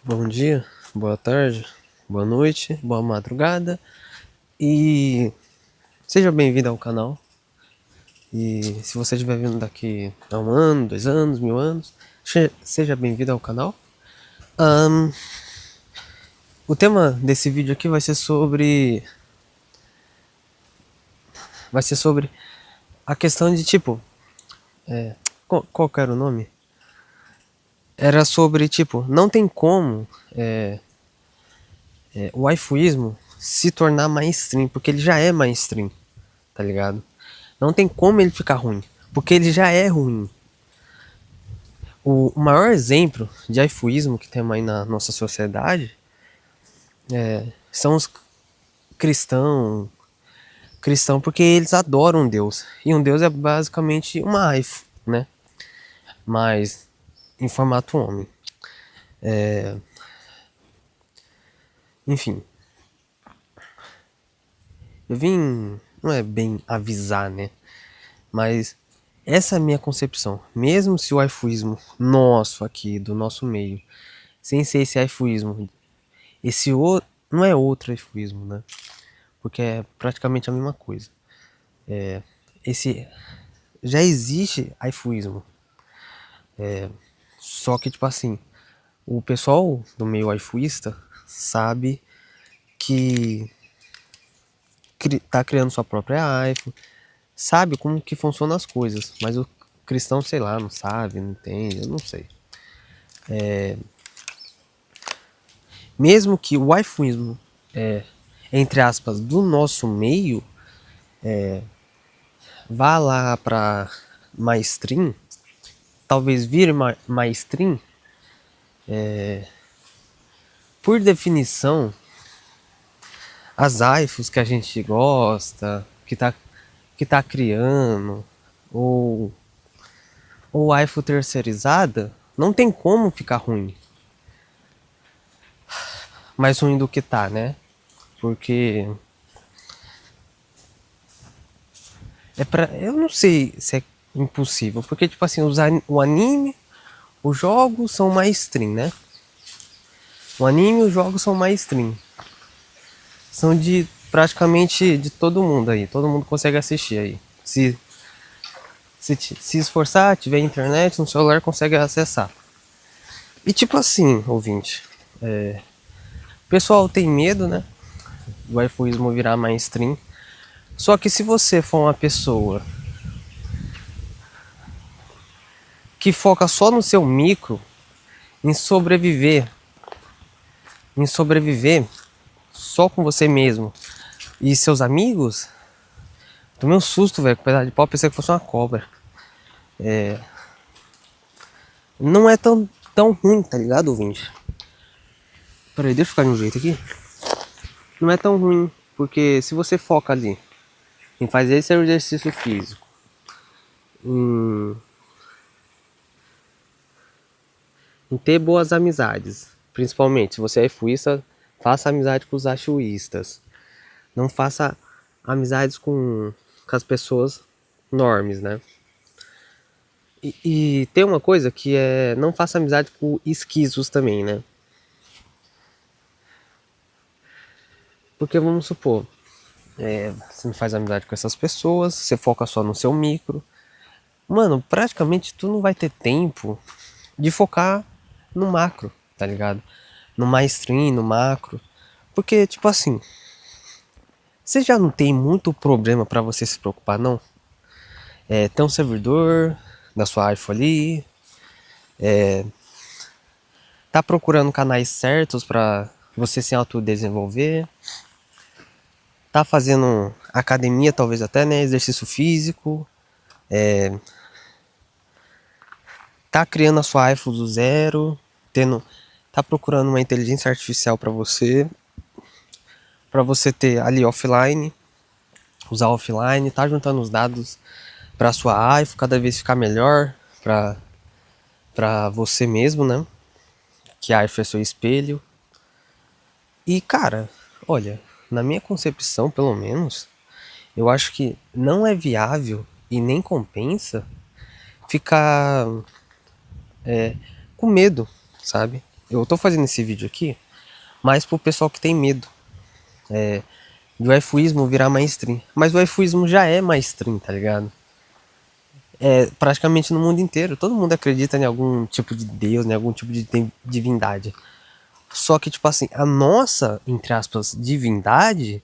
Bom dia, boa tarde, boa noite, boa madrugada e seja bem-vindo ao canal. E se você estiver vindo daqui a 1 ano, 2 anos, 1000 anos, seja bem-vindo ao canal. Ahn, o tema desse vídeo aqui vai ser sobre a questão de tipo, qual que era o nome? Era sobre tipo, não tem como o waifuísmo se tornar mainstream, porque ele já é mainstream, tá ligado? Não tem como ele ficar ruim, porque ele já é ruim. O maior exemplo de waifuísmo que temos aí na nossa sociedade são os cristãos. Cristão porque eles adoram Deus. E um Deus é basicamente uma waifu, né? Mas em formato homem. Enfim, eu vim, não é bem avisar, né? Mas essa é a minha concepção. Mesmo se o waifuísmo nosso aqui, do nosso meio, sem ser esse waifuísmo, esse outro, não é outro waifuísmo, né? Porque é praticamente a mesma coisa. Esse já existe waifuísmo. Só que, tipo assim, o pessoal do meio waifuísta sabe que tá criando sua própria waifu, sabe como que funcionam as coisas, mas o cristão, sei lá, não sabe, não entende, eu não sei. Mesmo que o waifuísmo, entre aspas, do nosso meio, vá lá pra mainstream, talvez vire mainstream, por definição, as waifus que a gente gosta, que tá criando, ou, ou waifu terceirizada, não tem como ficar ruim. Mais ruim do que tá, né? Porque eu não sei se é impossível, porque tipo assim, o anime, os jogos são mainstream, né? O anime e os jogos são mainstream. São de praticamente de todo mundo aí, todo mundo consegue assistir aí. Se esforçar, tiver internet no celular, consegue acessar. E tipo assim, ouvinte, o pessoal tem medo, né? Do waifuísmo virar mainstream. Só que se você for uma pessoa que foca só no seu micro, em sobreviver, em sobreviver só com você mesmo e seus amigos, tomei um susto, velho, com um pedaço de pau, pensei que fosse uma cobra. Não é tão ruim, tá ligado, ouvinte? Peraí, deixa eu ficar de um jeito aqui. Não é tão ruim, porque se você foca ali em fazer esse exercício físico, em, em ter boas amizades, principalmente se você é fuísta, faça amizade com os achuístas. Não faça amizades com as pessoas normes, né? E tem uma coisa que é, não faça amizade com esquisos também, né? Porque vamos supor, você não faz amizade com essas pessoas, você foca só no seu micro. Mano, praticamente tu não vai ter tempo de focar no macro, tá ligado? No mainstream, no macro. Porque, tipo assim, você já não tem muito problema pra você se preocupar, não? Tem um servidor da sua iPhone ali, tá procurando canais certos pra você se autodesenvolver, tá fazendo academia, talvez até, né? Exercício físico, tá criando a sua iPhone do zero, tá procurando uma inteligência artificial pra você ter ali offline, usar offline, tá juntando os dados pra sua iPhone cada vez ficar melhor pra você mesmo, né? Que a iPhone é seu espelho. E cara, olha, na minha concepção, pelo menos, eu acho que não é viável e nem compensa ficar com medo, sabe? Eu tô fazendo esse vídeo aqui, mas pro pessoal que tem medo de o iFuísmo virar mainstream. Mas o iFuísmo já é mainstream, tá ligado? É praticamente no mundo inteiro. Todo mundo acredita em algum tipo de Deus, em algum tipo de divindade. Só que, tipo assim, a nossa, entre aspas, divindade,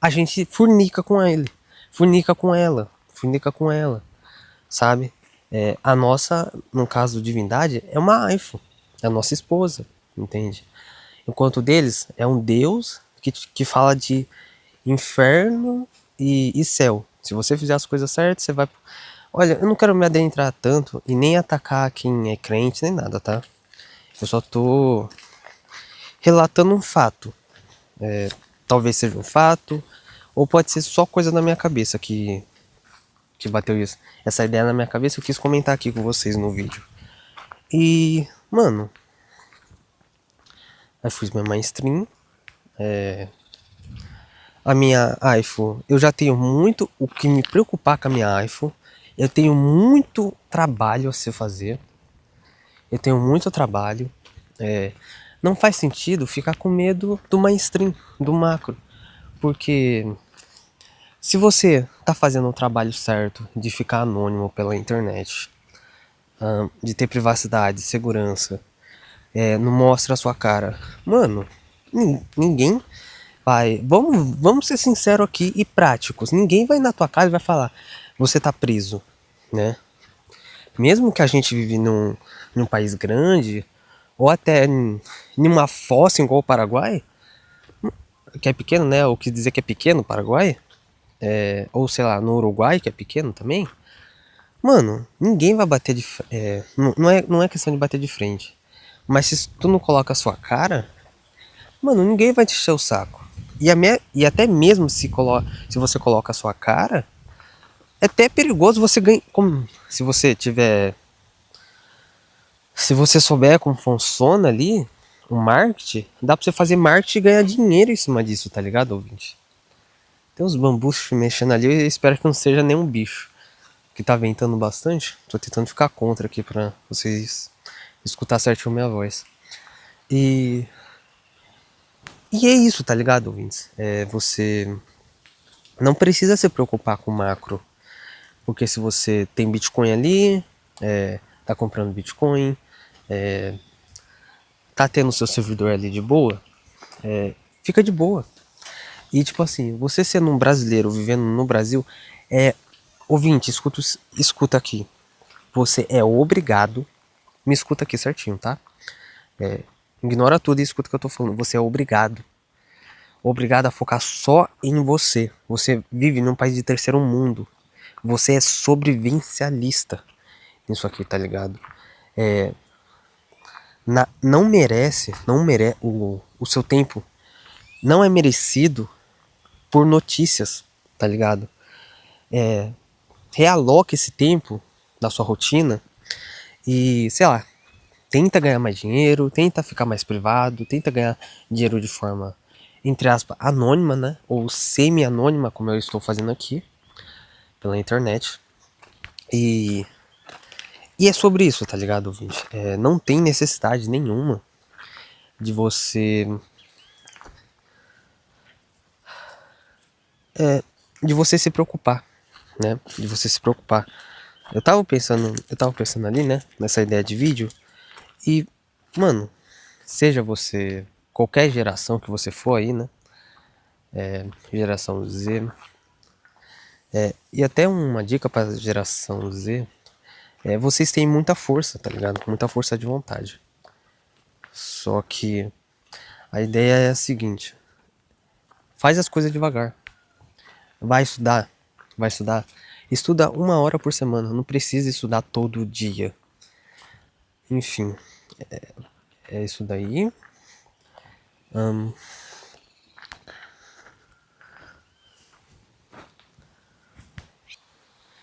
a gente fornica com ele. Fornica com ela. Fornica com ela. Sabe? A nossa, no caso divindade, é uma iPhone. É a nossa esposa. Entende? Enquanto deles é um Deus que fala de inferno e céu. Se você fizer as coisas certas, você vai. Olha, eu não quero me adentrar tanto e nem atacar quem é crente nem nada, tá? Eu só tô relatando um fato. Talvez seja um fato, ou pode ser só coisa na minha cabeça que bateu isso. Essa ideia na minha cabeça eu quis comentar aqui com vocês no vídeo. E, mano, eu fiz minha mainstream. A minha iPhone, eu já tenho muito o que me preocupar com a minha iPhone. Eu tenho muito trabalho a se fazer. Eu tenho muito trabalho. Não faz sentido ficar com medo do mainstream, do macro. Porque se você tá fazendo o trabalho certo de ficar anônimo pela internet, de ter privacidade, segurança, não mostra a sua cara, mano, ninguém vai. Vamos ser sinceros aqui e práticos. Ninguém vai na tua casa e vai falar, você tá preso, né? Mesmo que a gente vive num país grande, ou até em uma fossa igual o Paraguai, que é pequeno, né? Ou quis dizer que é pequeno o Paraguai, ou sei lá, no Uruguai, que é pequeno também. Mano, ninguém vai bater de não é questão de bater de frente. Mas se tu não coloca a sua cara, mano, ninguém vai te encher o saco. E até mesmo se você coloca a sua cara, é até perigoso você ganhar. Se você tiver. Se você souber como funciona ali, o marketing, dá pra você fazer marketing e ganhar dinheiro em cima disso, tá ligado, ouvinte? Tem uns bambus mexendo ali, eu espero que não seja nenhum bicho. Que tá ventando bastante. Tô tentando ficar contra aqui pra vocês escutar certinho a minha voz. E. E é isso, tá ligado, ouvintes? Você não precisa se preocupar com o macro. Porque se você tem Bitcoin ali, tá comprando Bitcoin, tá tendo seu servidor ali de boa, fica de boa. E tipo assim, você sendo um brasileiro vivendo no Brasil, ouvinte, escuta aqui. Você é obrigado, me escuta aqui certinho, tá? Ignora tudo e escuta o que eu tô falando. Você é obrigado a focar só em você. Você vive num país de terceiro mundo. Você é sobrevivencialista nisso aqui, tá ligado? Não merece o seu tempo não é merecido por notícias, tá ligado? Realoca esse tempo da sua rotina e, sei lá, tenta ganhar mais dinheiro, tenta ficar mais privado, tenta ganhar dinheiro de forma, entre aspas, anônima, né? Ou semi-anônima, como eu estou fazendo aqui, pela internet. E, e é sobre isso, tá ligado, ouvinte? Não tem necessidade nenhuma de você. De você se preocupar, né? De você se preocupar. Eu tava pensando ali, né? Nessa ideia de vídeo. E, mano, seja você qualquer geração que você for aí, né? Geração Z. E até uma dica pra geração Z. Vocês têm muita força, tá ligado? Muita força de vontade. Só que a ideia é a seguinte. Faz as coisas devagar. Vai estudar. Vai estudar. Estuda 1 hora por semana. Não precisa estudar todo dia. Enfim. É isso daí.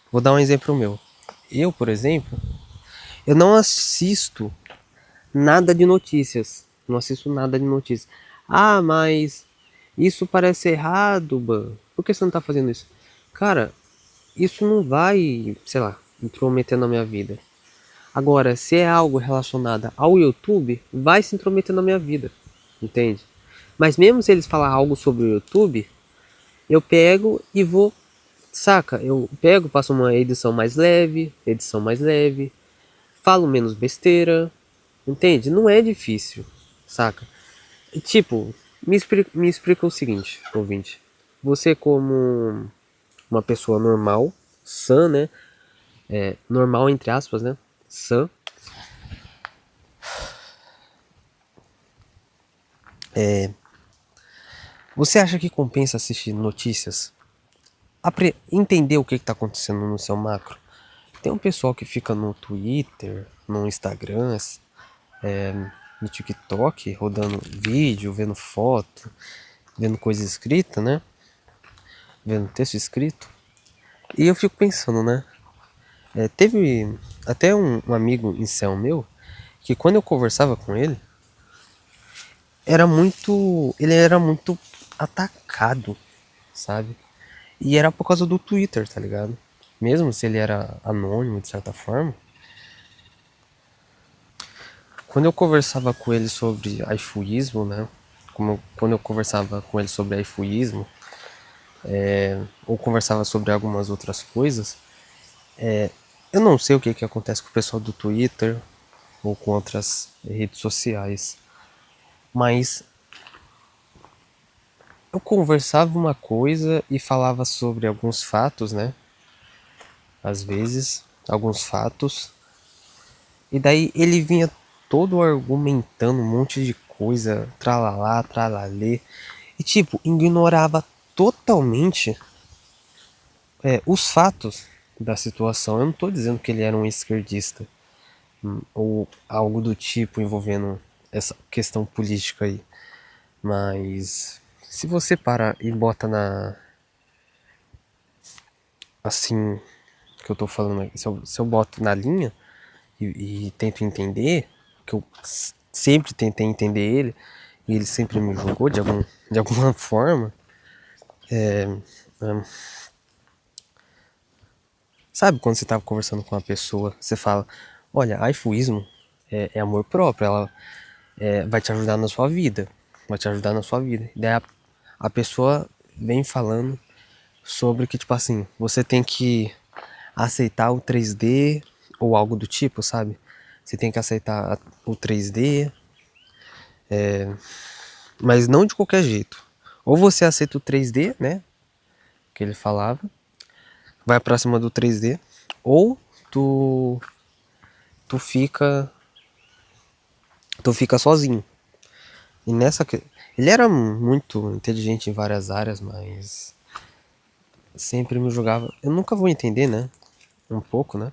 Vou dar um exemplo meu. Eu, por exemplo, eu não assisto nada de notícias. Não assisto nada de notícias. Ah, mas isso parece errado, Ban. Por que você não tá fazendo isso? Cara, isso não vai, sei lá, intrometer na minha vida. Agora, se é algo relacionado ao YouTube, vai se intrometer na minha vida, entende? Mas mesmo se eles falar algo sobre o YouTube, eu pego e vou, saca? Eu pego, faço uma edição mais leve, falo menos besteira, entende? Não é difícil, saca? E, tipo, me explica o seguinte, ouvinte. Você como uma pessoa normal, sã, né? Normal entre aspas, né? Sã. Você acha que compensa assistir notícias? Entender o que está acontecendo no seu macro? Tem um pessoal que fica no Twitter, no Instagram, no TikTok, rodando vídeo, vendo foto, vendo coisa escrita, né? Vendo texto escrito. E eu fico pensando, né? Teve até um amigo incel meu, que quando eu conversava com ele, ele era muito atacado, sabe? E era por causa do Twitter, tá ligado? Mesmo se ele era anônimo de certa forma. Quando eu conversava com ele sobre iFuísmo, né? Quando eu conversava com ele sobre iFuísmo, ou conversava sobre algumas outras coisas, eu não sei o que acontece com o pessoal do Twitter ou com outras redes sociais, mas eu conversava uma coisa e falava sobre alguns fatos, né? Às vezes, alguns fatos, e daí ele vinha todo argumentando um monte de coisa, tralalá, tralalê, e tipo, ignorava totalmente os fatos da situação. Eu não tô dizendo que ele era um esquerdista, ou algo do tipo envolvendo essa questão política aí. Mas se você para e bota na. Assim que eu tô falando aqui, se eu boto na linha e tento entender, que eu sempre tentei entender ele, e ele sempre me julgou de alguma forma. hum, Sabe quando você tá conversando com uma pessoa, você fala, olha, iFuísmo é amor próprio, ela vai te ajudar na sua vida. Vai te ajudar na sua vida. E daí a pessoa vem falando sobre que, tipo assim, você tem que aceitar o 3D ou algo do tipo, sabe? Você tem que aceitar o 3D, mas não de qualquer jeito. Ou você aceita o 3D, né? Que ele falava, vai pra cima do 3D, ou tu, tu fica tu fica sozinho. E ele era muito inteligente em várias áreas, mas sempre me julgava. Eu nunca vou entender, né? Um pouco, né?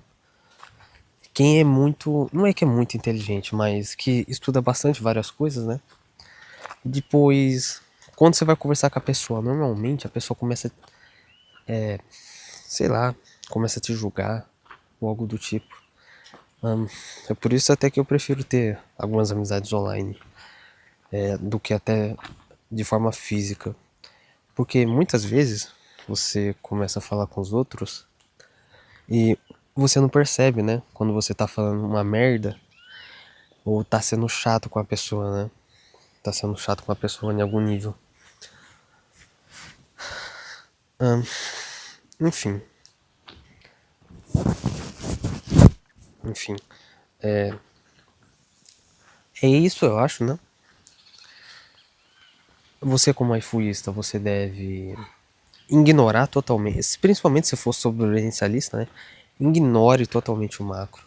Quem é muito, não é que é muito inteligente, mas que estuda bastante várias coisas, né? E depois, quando você vai conversar com a pessoa, normalmente a pessoa começa, sei lá, começa a te julgar ou algo do tipo. É por isso até que eu prefiro ter algumas amizades online, do que até de forma física. Porque muitas vezes você começa a falar com os outros e você não percebe, né? Quando você tá falando uma merda ou tá sendo chato com a pessoa, né? Tá sendo chato com a pessoa em algum nível. Enfim, enfim. É isso, eu acho, né? Você como iFuísta, você deve ignorar totalmente, principalmente se for sobrevivencialista, né? Ignore totalmente o macro.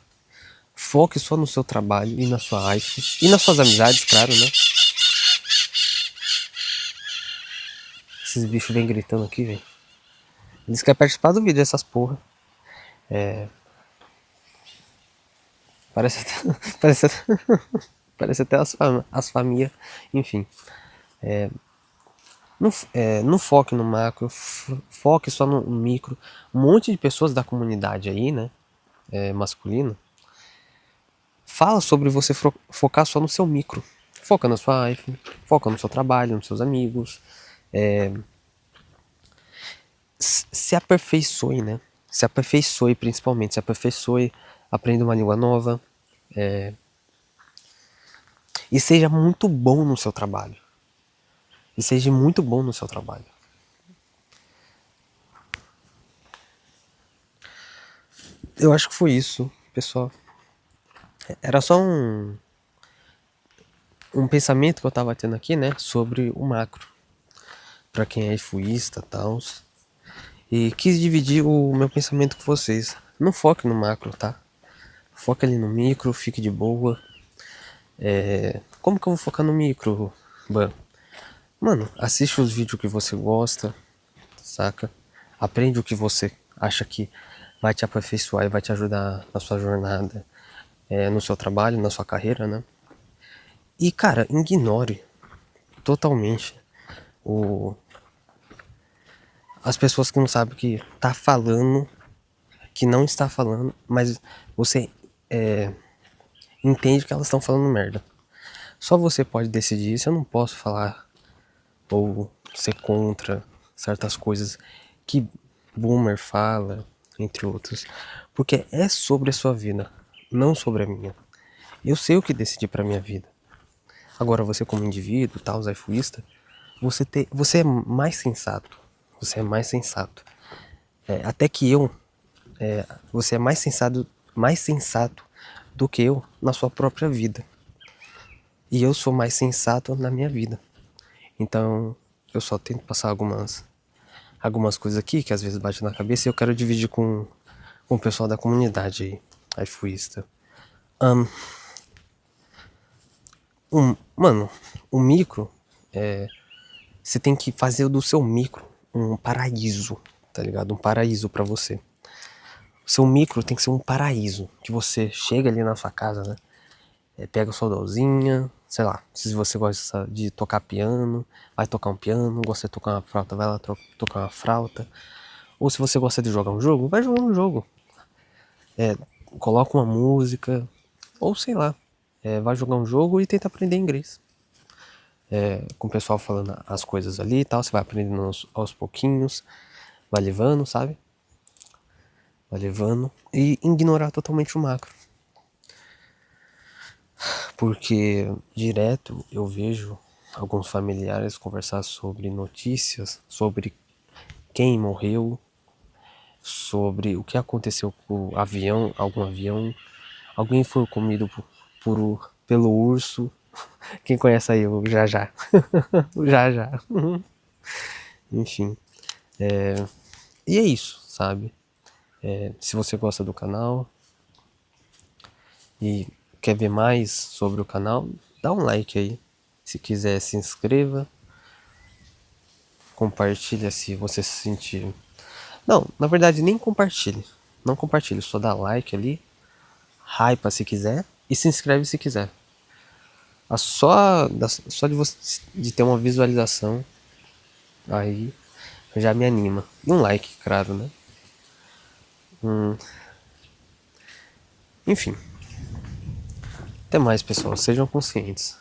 Foque só no seu trabalho e na sua arte. E nas suas amizades, claro, né? Esses bichos vêm gritando aqui, velho. Eles querem participar do vídeo, essas porra. Parece até, parece até, parece até as famílias. Enfim. Não foque no macro, foque só no micro. Um monte de pessoas da comunidade aí, né? Masculino. Fala sobre você focar só no seu micro. Foca na sua life, foca no seu trabalho, nos seus amigos. Se aperfeiçoe, né? Se aperfeiçoe principalmente, se aperfeiçoe, aprenda uma língua nova, E seja muito bom no seu trabalho. E seja muito bom no seu trabalho. Eu acho que foi isso, pessoal. Era só um pensamento que eu tava tendo aqui, né? Sobre o macro. Pra quem é fuísta e tal. E quis dividir o meu pensamento com vocês. Não foque no macro, tá? Foca ali no micro, fique de boa. Como que eu vou focar no micro, Ban? Mano, assiste os vídeos que você gosta, saca? Aprende o que você acha que vai te aperfeiçoar e vai te ajudar na sua jornada, no seu trabalho, na sua carreira, né? E, cara, ignore totalmente o, as pessoas que não sabem que tá falando, que não está falando, mas você entende que elas estão falando merda. Só você pode decidir isso, eu não posso falar ou ser contra certas coisas que Boomer fala, entre outros, porque é sobre a sua vida, não sobre a minha. Eu sei o que decidi pra minha vida. Agora você como indivíduo, tal, zaifuísta, você é mais sensato. Você é mais sensato. Até que eu, você é mais sensato do que eu na sua própria vida. E eu sou mais sensato na minha vida. Então, eu só tento passar algumas coisas aqui que às vezes bate na cabeça e eu quero dividir com o pessoal da comunidade aí, iFuista. Mano, o micro, você tem que fazer do seu micro um paraíso, tá ligado? Um paraíso pra você. O seu micro tem que ser um paraíso, que você chega ali na sua casa, né? Pega sua dorzinha, sei lá, se você gosta de tocar piano, vai tocar um piano, gosta de tocar uma flauta, vai lá tocar uma flauta. Ou se você gosta de jogar um jogo, vai jogar um jogo. Coloca uma música, ou sei lá, vai jogar um jogo e tenta aprender inglês. Com o pessoal falando as coisas ali e tal, você vai aprendendo aos pouquinhos, vai levando, sabe? Vai levando e ignorar totalmente o macro. Porque direto eu vejo alguns familiares conversar sobre notícias, sobre quem morreu, sobre o que aconteceu com o avião, algum avião, alguém foi comido pelo urso. Quem conhece aí o Jajá? O Jajá. Enfim. E é isso, sabe? Se você gosta do canal e quer ver mais sobre o canal, dá um like aí. Se quiser, se inscreva. Compartilha se você se sentir. Não, na verdade, nem compartilhe. Não compartilhe, só dá like ali. Hypa se quiser. E se inscreve se quiser. Só de você de ter uma visualização aí já me anima. E um like, claro, né? Enfim. Até mais, pessoal. Sejam conscientes.